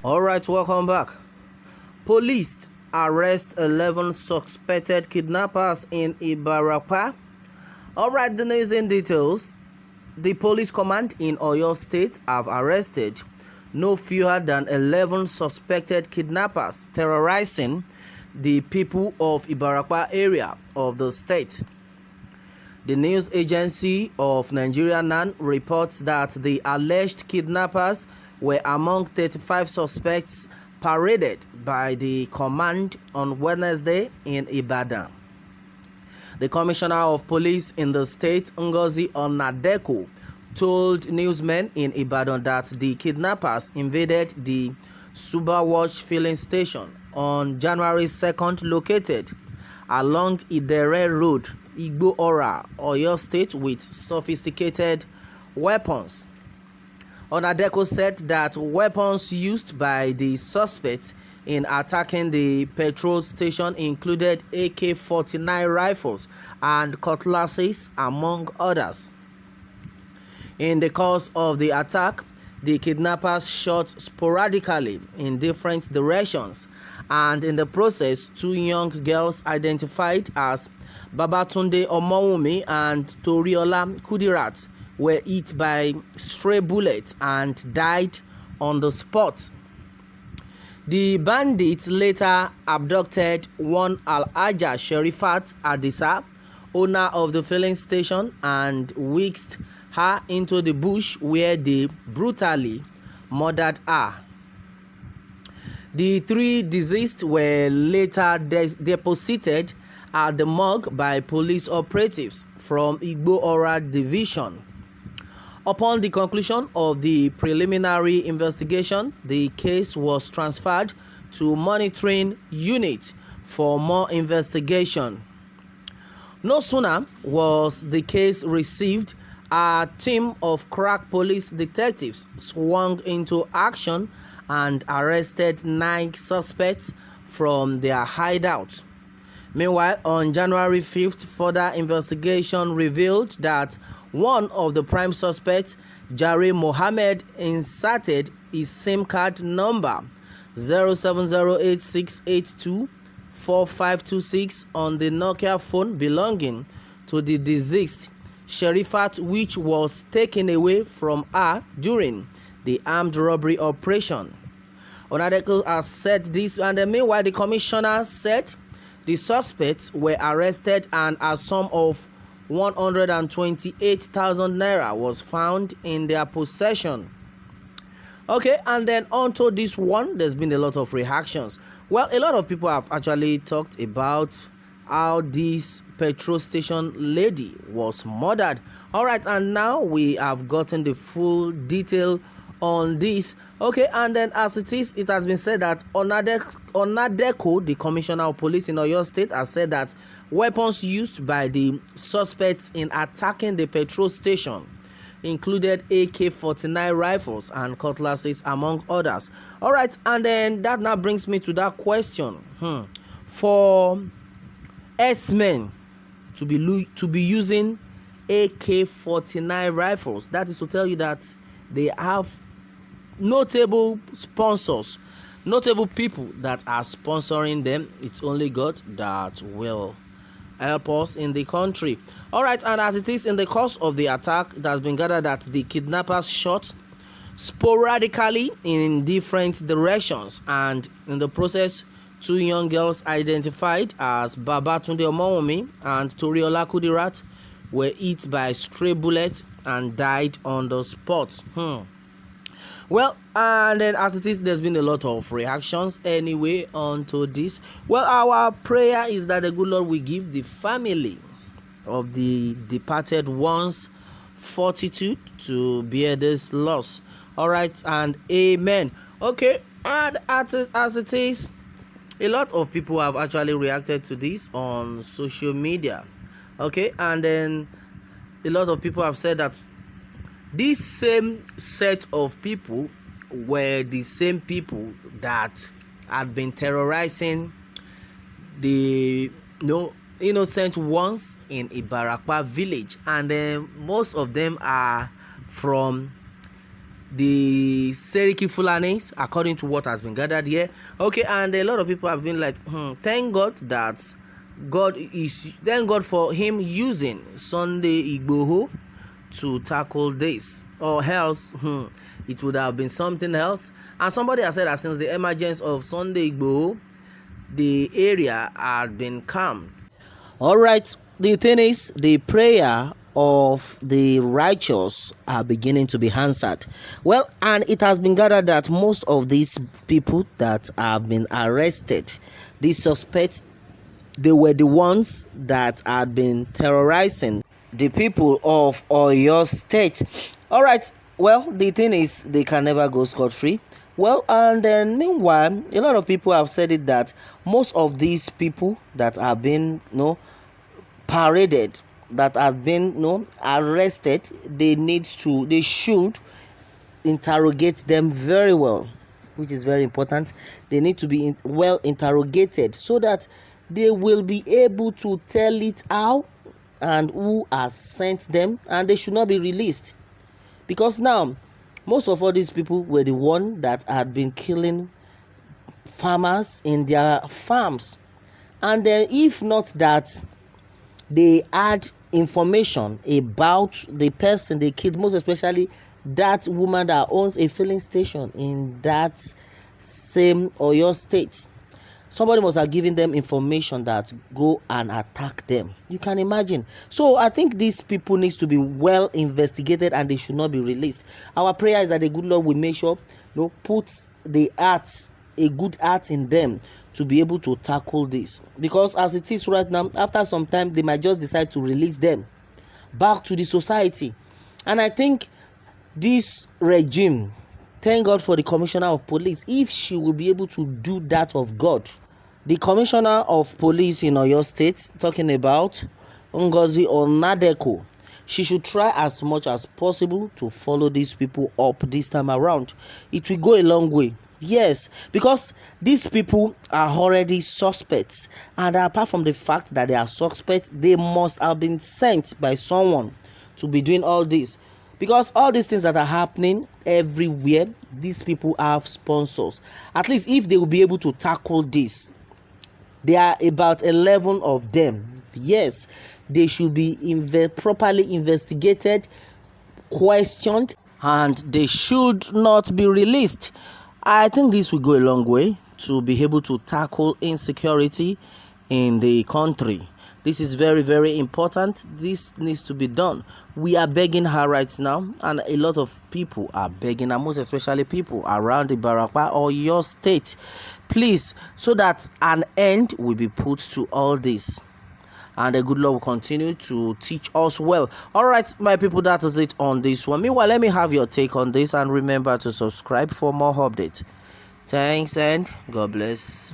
Alright, welcome back. Police arrest 11 suspected kidnappers in Ibarapa. Alright, the news in details. The police command in Oyo State have arrested no fewer than 11 suspected kidnappers terrorizing the people of Ibarapa area of the state. The news agency of Nigeria NAN reports that the alleged kidnappers were among 35 suspects paraded by the command on Wednesday in Ibadan. The Commissioner of Police in the state, Ngozi Onadeko, told newsmen in Ibadan that the kidnappers invaded the Subawash filling station on January 2nd, located along Idere Road, Igbo Ora, Oyo State, with sophisticated weapons. Onadeko said that weapons used by the suspects in attacking the petrol station included AK-49 rifles and cutlasses, among others. In the course of the attack, the kidnappers shot sporadically in different directions, and in the process, two young girls identified as Babatunde Omowumi and Toriola Kudirat were hit by stray bullets and died on the spot. The bandits later abducted one Al-Haja Sherifat Adisa, owner of the filling station, and whisked her into the bush where they brutally murdered her. The three deceased were later deposited at the morgue by police operatives from Igbo Ora Division. Upon the conclusion of the preliminary investigation, the case was transferred to monitoring unit for more investigation. No sooner was the case received, a team of crack police detectives swung into action and arrested 9 suspects from their hideout. Meanwhile, on January 5th, further investigation revealed that one of the prime suspects, Jare Mohammed, inserted his SIM card number 07086824526 on the Nokia phone belonging to the deceased Sherifat, which was taken away from her during the armed robbery operation. Onadeko has said this, and meanwhile, the commissioner said the suspects were arrested and a sum of 128,000 naira was found in their possession. Okay, and then onto this one, there's been a lot of reactions. Well, a lot of people have actually talked about how this petrol station lady was murdered. All right, and now we have gotten the full detail on this. Okay, and then as it is, it has been said that Onadeko, the Commissioner of Police in Oyo State, has said that weapons used by the suspects in attacking the petrol station included AK-49 rifles and cutlasses, among others. All right, and then that now brings me to that question. For S-men to be using AK-49 rifles, that is to tell you that they have notable sponsors, notable people that are sponsoring them. It's only God that will help us in the country. All right, and as it is, in the course of the attack, it has been gathered that the kidnappers shot sporadically in different directions, and in the process, two young girls identified as Babatunde Omowumi and Toriola Kudirat were hit by stray bullets and died on the spot. Well, and then as it is, there's been a lot of reactions anyway onto this. Well, our prayer is that the good Lord will give the family of the departed ones fortitude to bear this loss. All right, and amen. Okay, and as it is, a lot of people have actually reacted to this on social media. Okay, and then a lot of people have said that this same set of people were the same people that had been terrorizing the innocent ones in Ibarapa village, and most of them are from the Seriki Fulanis, according to what has been gathered here. Okay, and a lot of people have been like, thank God for him using Sunday Igboho to tackle this, or else it would have been something else. And somebody has said that since the emergence of Sunday Igboho, the area had been calmed. All right, the thing is, the prayer of the righteous are beginning to be answered. Well, and it has been gathered that most of these people that have been arrested, these suspects, they were the ones that had been terrorizing the people of Oyo State. All right, well, the thing is, they can never go scot-free. Well, and then meanwhile, a lot of people have said it that most of these people that have been, paraded, that have been, arrested, they should interrogate them very well, which is very important. They need to be well interrogated so that they will be able to tell it how and who has sent them, and they should not be released. Because now, most of all these people were the one that had been killing farmers in their farms. And then if not that they had information about the person they killed, most especially that woman that owns a filling station in that same Oyo State, somebody must have given them information that go and attack them. You can imagine. So I think these people needs to be well investigated and they should not be released. Our prayer is that the good Lord will make sure, put a good heart in them to be able to tackle this. Because as it is right now, after some time, they might just decide to release them back to the society. And I think this regime, thank God for the commissioner of police, if she will be able to do that of God. The commissioner of police in Oyo State, talking about Ngozi Onadeko, she should try as much as possible to follow these people up this time around. It will go a long way. Yes, because these people are already suspects, and apart from the fact that they are suspects, they must have been sent by someone to be doing all this. Because all these things that are happening everywhere, these people have sponsors. At least if they will be able to tackle this, there are about 11 of them. Yes, they should be properly investigated, questioned, and they should not be released. I think this will go a long way to be able to tackle insecurity in the country. This is very, very important. This needs to be done. We are begging her right now, and a lot of people are begging her, most especially people around the Ibarapa or your state. Please, so that an end will be put to all this. And the good Lord will continue to teach us well. All right, my people, that is it on this one. Meanwhile, let me have your take on this, and remember to subscribe for more updates. Thanks and God bless.